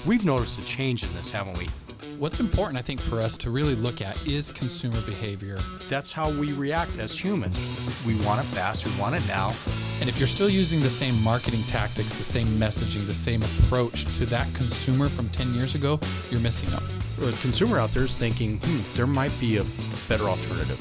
We've noticed a change in this, haven't we? What's important, I think, for us to really look at is consumer behavior. That's how we react as humans. We want it fast, we want it now. And if you're still using the same marketing tactics, the same messaging, the same approach to that consumer from 10 years ago, you're missing out. The consumer out there is thinking, there might be a better alternative.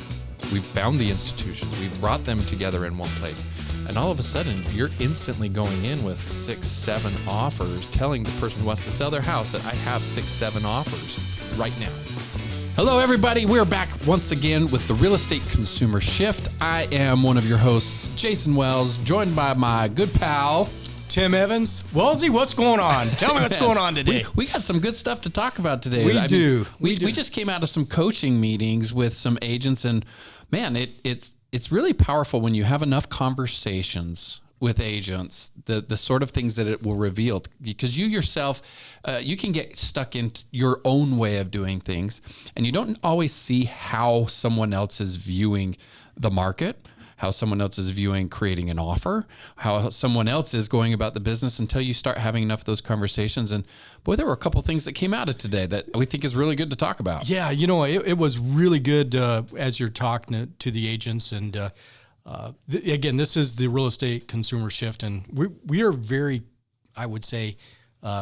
We've found the institutions, we've brought them together in one place. And all of a sudden, you're instantly going in with 6, 7 offers, telling the person who wants to sell their house that I have 6, 7 offers right now. Hello, everybody. We're back once again with the Real Estate Consumer Shift. I am one of your hosts, Jason Wells, joined by my good pal, Tim Evans. Wellsy, what's going on? Tell me what's going on today. We got some good stuff to talk about today. We just came out of some coaching meetings with some agents, and man, it's really powerful when you have enough conversations with agents, the sort of things that it will reveal, because you yourself, you can get stuck in your own way of doing things, and you don't always see how someone else is viewing the market, how someone else is viewing creating an offer, how someone else is going about the business until you start having enough of those conversations. And boy, there were a couple things that came out of today that we think is really good to talk about. Yeah, it was really good as you're talking to the agents. And again, this is the Real Estate Consumer Shift. And we are very, I would say,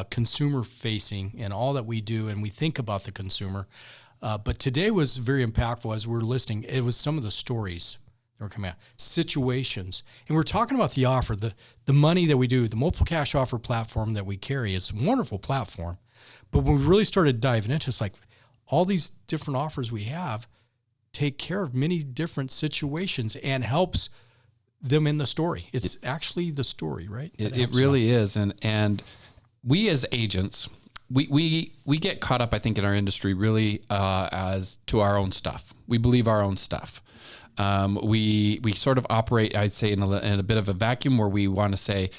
consumer facing in all that we do. And we think about the consumer. But today was very impactful as we're listening. It was some of the stories that were coming out, situations. And we're talking about the offer, the money that we do, the multiple cash offer platform that we carry. It's a wonderful platform. But when we really started diving into it, it's like all these different offers we have take care of many different situations and helps them in the story. It's actually the story, right? It really is. And we as agents, we get caught up, I think, in our industry really as to our own stuff. We believe our own stuff. We sort of operate, I'd say, in a bit of a vacuum where we want to say,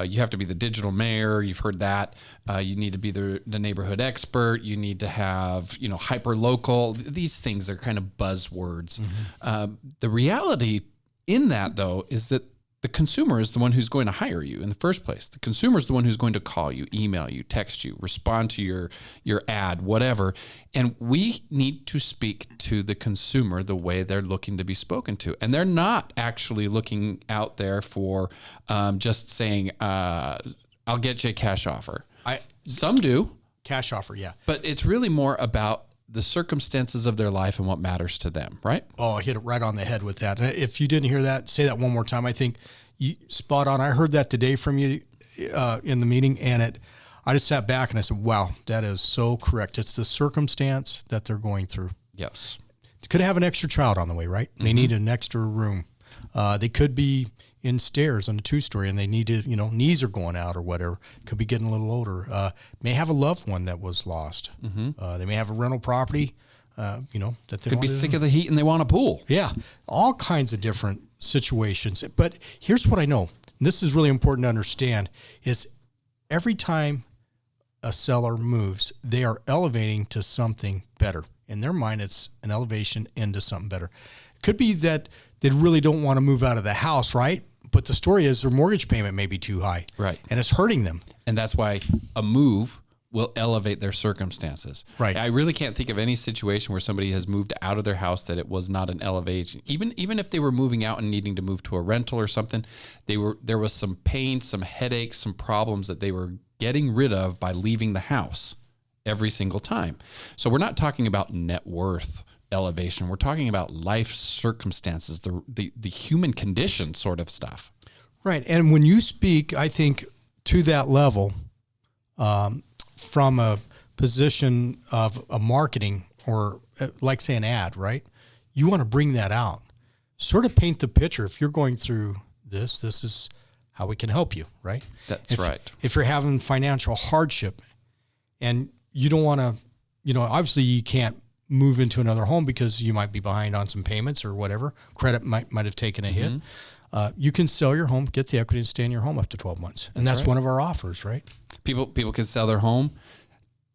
you have to be the digital mayor. You've heard that. You need to be the neighborhood expert. You need to have, hyper local. These things are kind of buzzwords. Mm-hmm. The reality in that, though, is that the consumer is the one who's going to hire you in the first place. The consumer is the one who's going to call you, email you, text you, respond to your ad, whatever. And we need to speak to the consumer the way they're looking to be spoken to. And they're not actually looking out there for just saying, I'll get you a cash offer. Some do. Cash offer, yeah. But it's really more about the circumstances of their life and what matters to them, right? Oh, I hit it right on the head with that. If you didn't hear that, say that one more time. I think you spot on. I heard that today from you in the meeting, and I just sat back and I said, wow, that is so correct. It's the circumstance that they're going through. Yes. They could have an extra child on the way, right? Mm-hmm. They need an extra room. They could be in stairs on a 2-story and they need to, knees are going out or whatever. Could be getting a little older. May have a loved one that was lost. Mm-hmm. They may have a rental property, that they could be sick of the heat and they want a pool. Yeah. All kinds of different situations. But here's what I know. And this is really important to understand is every time a seller moves, they are elevating to something better. In their mind, it's an elevation into something better. It could be that they really don't want to move out of the house, right? But the story is their mortgage payment may be too high. Right. And it's hurting them. And that's why a move will elevate their circumstances. Right. I really can't think of any situation where somebody has moved out of their house that it was not an elevation. Even if they were moving out and needing to move to a rental or something, there was some pain, some headaches, some problems that they were getting rid of by leaving the house every single time. So we're not talking about net worth elevation. We're talking about life circumstances, the human condition sort of stuff. Right. And when you speak, I think, to that level, from a position of a marketing or like say an ad, right? You want to bring that out, sort of paint the picture. If you're going through this is how we can help you, right? That's right. If you're having financial hardship and you don't want to, obviously you can't move into another home because you might be behind on some payments or whatever. Credit might have taken a hit. You can sell your home, get the equity, and stay in your home up to 12 months. And that's right. One of our offers, right? People can sell their home,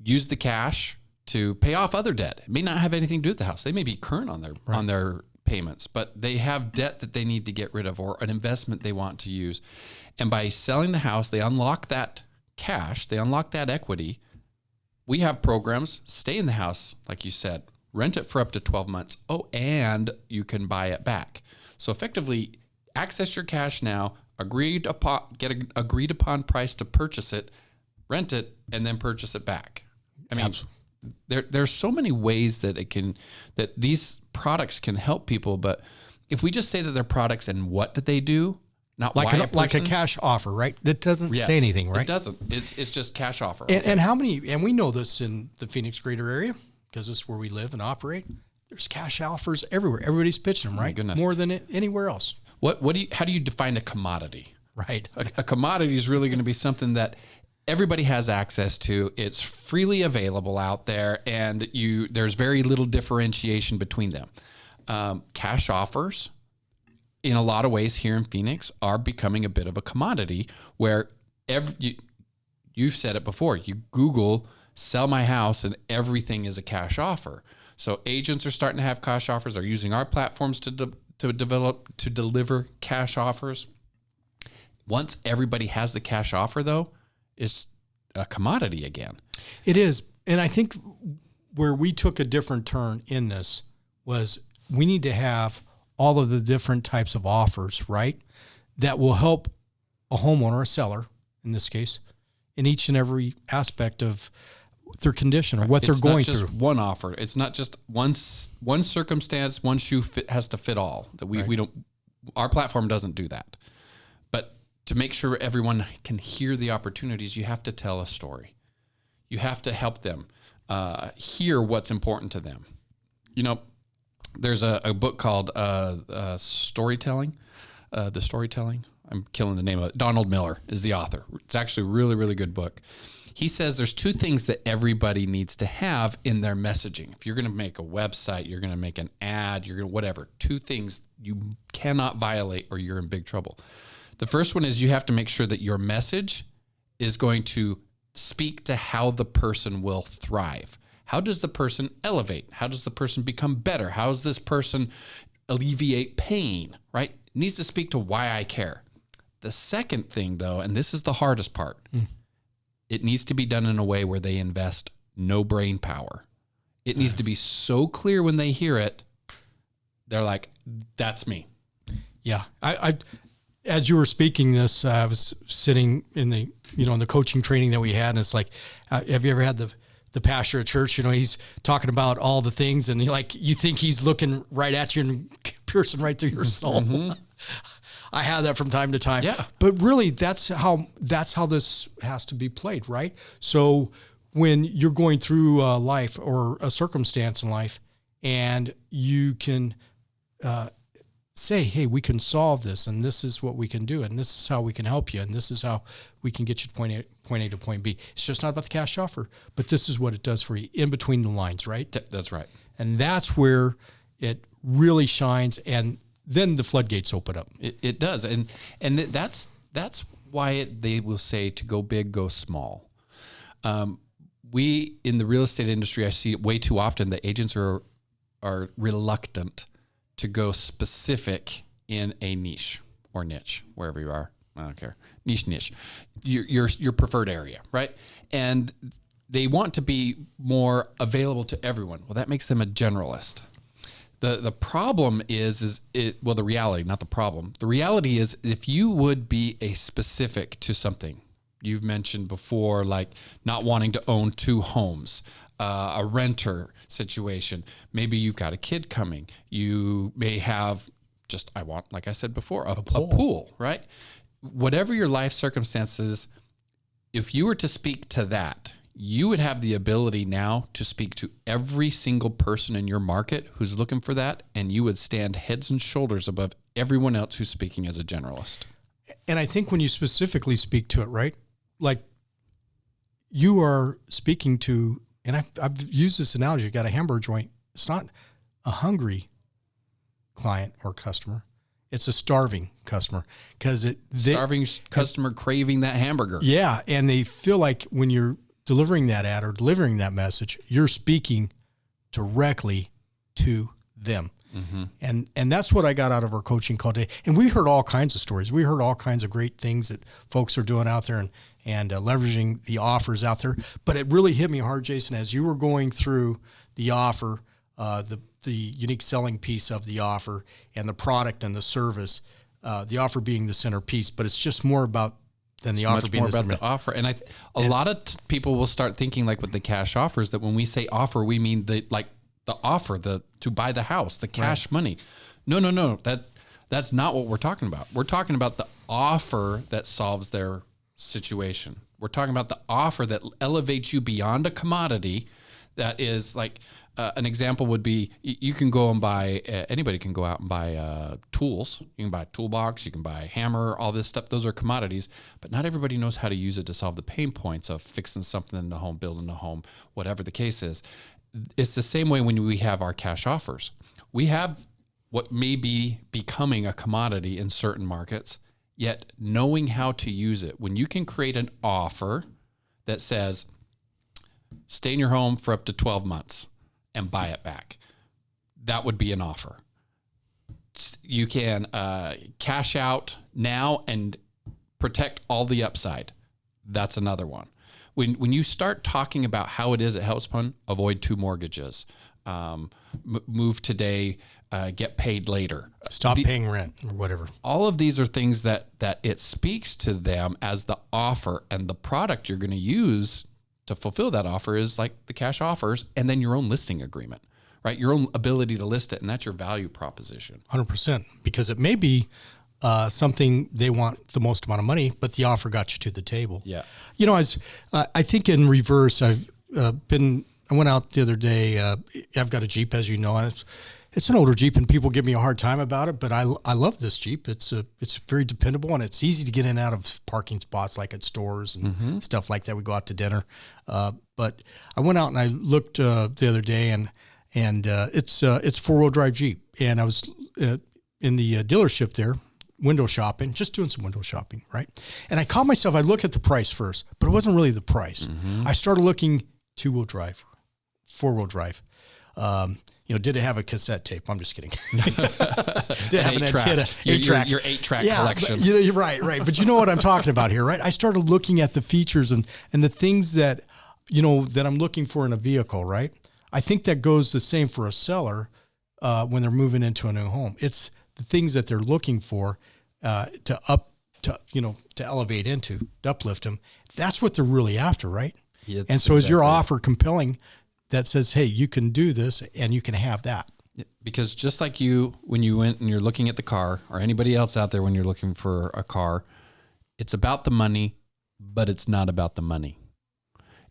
use the cash to pay off other debt. It may not have anything to do with the house. They may be current on their payments, but they have debt that they need to get rid of or an investment they want to use. And by selling the house, they unlock that cash, they unlock that equity, we have programs, stay in the house, like you said, rent it for up to 12 months. Oh, and you can buy it back. So effectively, access your cash now, get an agreed upon price to purchase it, rent it, and then purchase it back. I mean, there's so many ways that these products can help people, but if we just say that they're products and what do they do, not like why like a cash offer, right? That doesn't say anything, right? It doesn't. It's just cash offer. And how many? And we know this in the Phoenix greater area because this is where we live and operate. There's cash offers everywhere. Everybody's pitching them, right? More than anywhere else. How do you define a commodity? Right. A commodity is really going to be something that everybody has access to. It's freely available out there, and there's very little differentiation between them. Cash offers, in a lot of ways here in Phoenix, are becoming a bit of a commodity where you've said it before. You Google sell my house and everything is a cash offer. So agents are starting to have cash offers. They're using our platforms to deliver cash offers. Once everybody has the cash offer, though, it's a commodity again. It is. And I think where we took a different turn in this was we need to have all of the different types of offers, right? That will help a homeowner, a seller in this case, in each and every aspect of their condition or what they're going through. It's not just one offer. It's not just one circumstance, one shoe has to fit all. That we don't. Our platform doesn't do that. But to make sure everyone can hear the opportunities, you have to tell a story. You have to help them hear what's important to them. There's a book called Storytelling. The Storytelling. I'm killing the name of it. Donald Miller is the author. It's actually a really, really good book. He says there's two things that everybody needs to have in their messaging. If you're going to make a website, you're going to make an ad, you're going to whatever, two things you cannot violate or you're in big trouble. The first one is you have to make sure that your message is going to speak to how the person will thrive. How does the person elevate? How does the person become better? How does this person alleviate pain, right? It needs to speak to why I care. The second thing, though, and this is the hardest part, it needs to be done in a way where they invest no brain power. It needs to be so clear when they hear it, they're like, that's me. Yeah. I as you were speaking this, I was sitting in the, in the coaching training that we had, and it's like, have you ever had the pastor at church, he's talking about all the things and you think he's looking right at you and piercing right through your soul. Mm-hmm. I have that from time to time. Yeah. But really that's how this has to be played, right? So when you're going through life or a circumstance in life and you can say, hey, we can solve this and this is what we can do and this is how we can help you and this is how we can get you to point A to point B. It's just not about the cash offer, but this is what it does for you in between the lines, right? That's right. And that's where it really shines, and then the floodgates open up. It does. And that's why they will say to go big, go small. We, in the real estate industry, I see it way too often that agents are reluctant to go specific in a niche or niche, wherever you are. I don't care. Niche. Your preferred area, right? And they want to be more available to everyone. Well, that makes them a generalist. The problem is the reality, not the problem. The reality is if you would be a specific to something, you've mentioned before, like not wanting to own two homes, a renter situation. Maybe you've got a kid coming. You may have like I said before, a pool, right? Whatever your life circumstances, if you were to speak to that, you would have the ability now to speak to every single person in your market who's looking for that, and you would stand heads and shoulders above everyone else who's speaking as a generalist. And I think when you specifically speak to it, right? Like you are speaking to, and I've used this analogy, you got a hamburger joint. It's not a hungry client or customer. It's a starving customer because starving customer craving that hamburger. Yeah. And they feel like when you're delivering that ad or delivering that message, you're speaking directly to them. And that's what I got out of our coaching call today. And we heard all kinds of stories. We heard all kinds of great things that folks are doing out there and leveraging the offers out there. But it really hit me hard, Jason, as you were going through the offer, the unique selling piece of the offer and the product and the service, the offer being the centerpiece. But it's just more about than the offer being the offer. And a lot of people will start thinking, like with the cash offers, that when we say offer, we mean the offer, to buy the house, the cash money. No. That's not what we're talking about. We're talking about the offer that solves their situation. We're talking about the offer that elevates you beyond a commodity. That is like, an example would be, you can go and buy, anybody can go out and buy tools. You can buy a toolbox, you can buy a hammer, all this stuff. Those are commodities, but not everybody knows how to use it to solve the pain points of fixing something in the home, building a home, whatever the case is. It's the same way when we have our cash offers. We have what may be becoming a commodity in certain markets, yet knowing how to use it. When you can create an offer that says, stay in your home for up to 12 months and buy it back, that would be an offer. You can cash out now and protect all the upside. That's another one. When you start talking about how it is at HelpSpun, avoid 2 mortgages, move today, get paid later. Stop paying rent or whatever. All of these are things that it speaks to them as the offer, and the product you're going to use to fulfill that offer is like the cash offers, and then your own listing agreement, right? Your own ability to list it, and that's your value proposition. 100%, because it may be something they want the most amount of money, but the offer got you to the table. Yeah. You know, I think in reverse, I went out the other day. I've got a Jeep, as you know. It's an older Jeep, and people give me a hard time about it, but I love this Jeep. It's very dependable, and it's easy to get in and out of parking spots, like at stores and stuff like that. We go out to dinner. But I went out and I looked the other day, and it's 4-wheel drive Jeep. And I was in the dealership there, window shopping, just doing some window shopping, right? And I caught myself, I look at the price first, but it wasn't really the price. I started looking 2-wheel drive, 4-wheel drive. Did it have a cassette tape? I'm just kidding. Did it have an antenna? 8-track. Your 8-track collection. You're right. But you know what I'm talking about here, right? I started looking at the features and the things that, that I'm looking for in a vehicle, right? I think that goes the same for a seller when they're moving into a new home. It's the things that they're looking for to elevate into, to uplift them. That's what they're really after, right? Yeah, and so is your offer compelling that says, hey, you can do this and you can have that? Because just like you, when you went and you're looking at the car, or anybody else out there when you're looking for a car, it's about the money, but it's not about the money.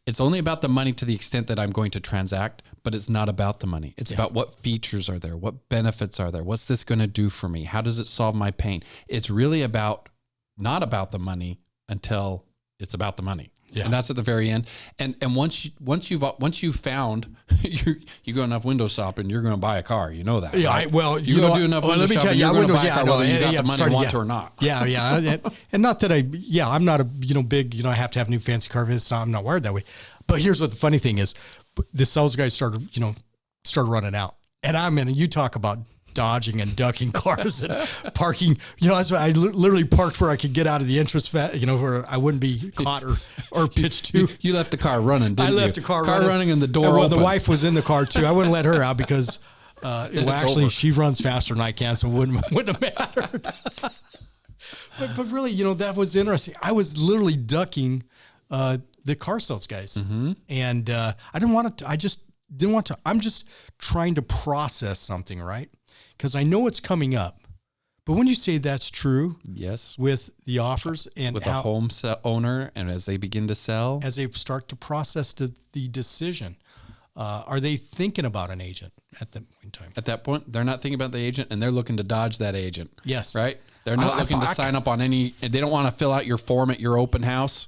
It's only about the money to the extent that I'm going to transact, but it's not about the money. It's about what features are there, what benefits are there, what's this going to do for me, how does it solve my pain? It's really not about the money until it's about the money. Yeah. And that's at the very end. And once you've found you go enough window shopping, you're going to buy a car. You know that. Yeah. Right? You go do enough window shopping, you're going to buy a car, whether you got the money you want to or not. Yeah. And not that I'm not a big I have to have a new fancy car. I'm not wired that way. But here's what the funny thing is, the sales guys started running out, and you talk about dodging and ducking cars and parking. I literally parked where I could get out of the entrance, where I wouldn't be caught or pitched to. You left the car running, didn't you? I left the car running and the door open. Well, the wife was in the car too. I wouldn't let her out because, actually, she runs faster than I can, so it wouldn't have mattered. but really, that was interesting. I was literally ducking the car sales guys, and I didn't want to. I just didn't want to. I'm just trying to process something, right? Because I know it's coming up. But when you say that's true, yes, with the offers and with a home owner, and as they begin to sell, as they start to process the decision, are they thinking about an agent at that point in time? At that point, they're not thinking about the agent, and they're looking to dodge that agent. Yes, right. They're not looking to sign up on any. They don't want to fill out your form at your open house.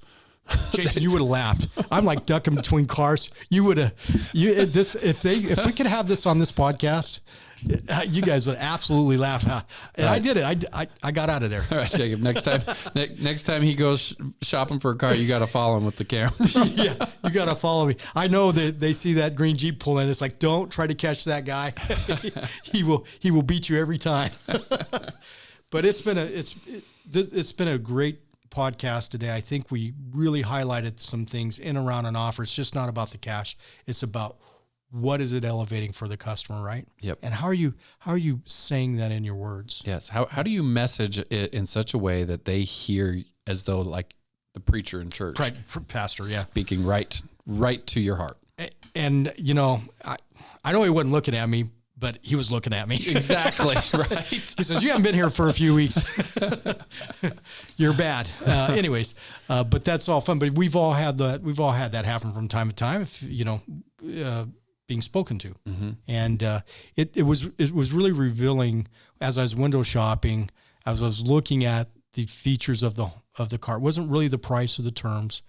Jason, you would have laughed. I'm like ducking between cars. You would have. If we could have this on this podcast, You guys would absolutely laugh. And I did it. I got out of there. All right, Jacob. Next time he goes shopping for a car, you got to follow him with the camera. Yeah, you got to follow me. I know that they see that green Jeep pull in. It's like, don't try to catch that guy. He will beat you every time. But it's been a great podcast today. I think we really highlighted some things in, around, and offer. It's just not about the cash. It's about what is it elevating for the customer, right? Yep. And how are you saying that in your words? Yes. How do you message it in such a way that they hear as though like the preacher in church, Right, pastor, yeah, speaking right to your heart. And I know he wasn't looking at me, but he was looking at me. Exactly. Right. He says, "You haven't been here for a few weeks. You're bad." Anyways, but that's all fun. But we've all had that happen from time to time. If being spoken to, and it was really revealing as I was window shopping, as I was looking at the features of the car. It wasn't really the price or the terms.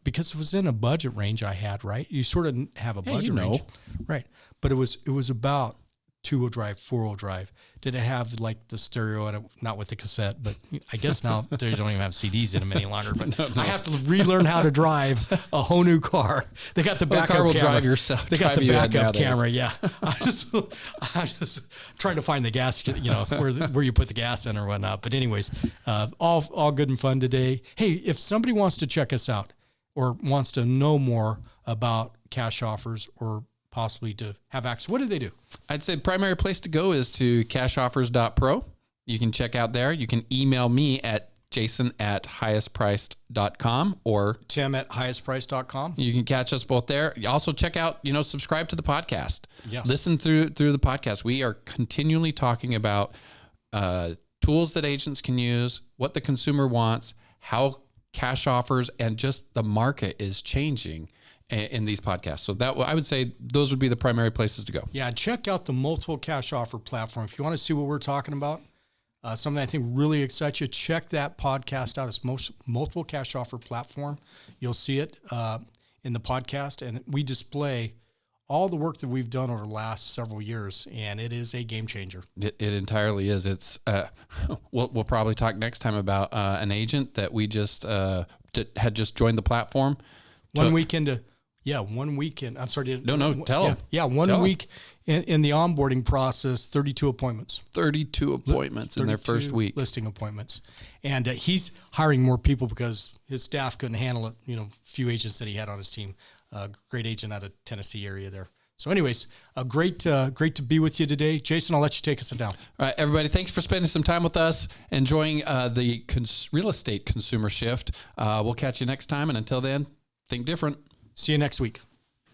Because it was in a budget range I had, right? You sort of have a budget range, right? But it was about 2-wheel drive, 4-wheel drive. Did it have like the stereo and not with the cassette? But I guess now they don't even have CDs in them any longer. But no. I have to relearn how to drive a whole new car. They got the backup car will camera. Drive yourself. They got the backup camera. Yeah, I'm just trying to find the gas, where you put the gas in or whatnot. But anyways, all good and fun today. Hey, if somebody wants to check us out or wants to know more about cash offers or possibly to have access, what do they do? I'd say primary place to go is to cashoffers.pro. You can check out there. You can email me at jason@highestpriced.com or tim@highestpriced.com. You can catch us both there. You also check out, subscribe to the podcast. Yeah. Listen through the podcast. We are continually talking about tools that agents can use, what the consumer wants, how cash offers and just the market is changing in these podcasts. So that I would say those would be the primary places to go. Yeah, check out the multiple cash offer platform. If you want to see what we're talking about, something I think really excites you, check that podcast out. It's multiple cash offer platform. You'll see it in the podcast, and we display all the work that we've done over the last several years, and it is a game changer. It entirely is. It's we'll probably talk next time about an agent that we just had just joined the platform. One weekend. I'm sorry. Tell them. Yeah, one week in the onboarding process, 32 appointments. 32 appointments in their first week. Listing appointments. And he's hiring more people because his staff couldn't handle it. Few agents that he had on his team. Great agent out of Tennessee area there. So anyways, great to be with you today. Jason, I'll let you take us down. All right, everybody, thanks for spending some time with us, enjoying the real estate consumer shift. We'll catch you next time. And until then, think different. See you next week.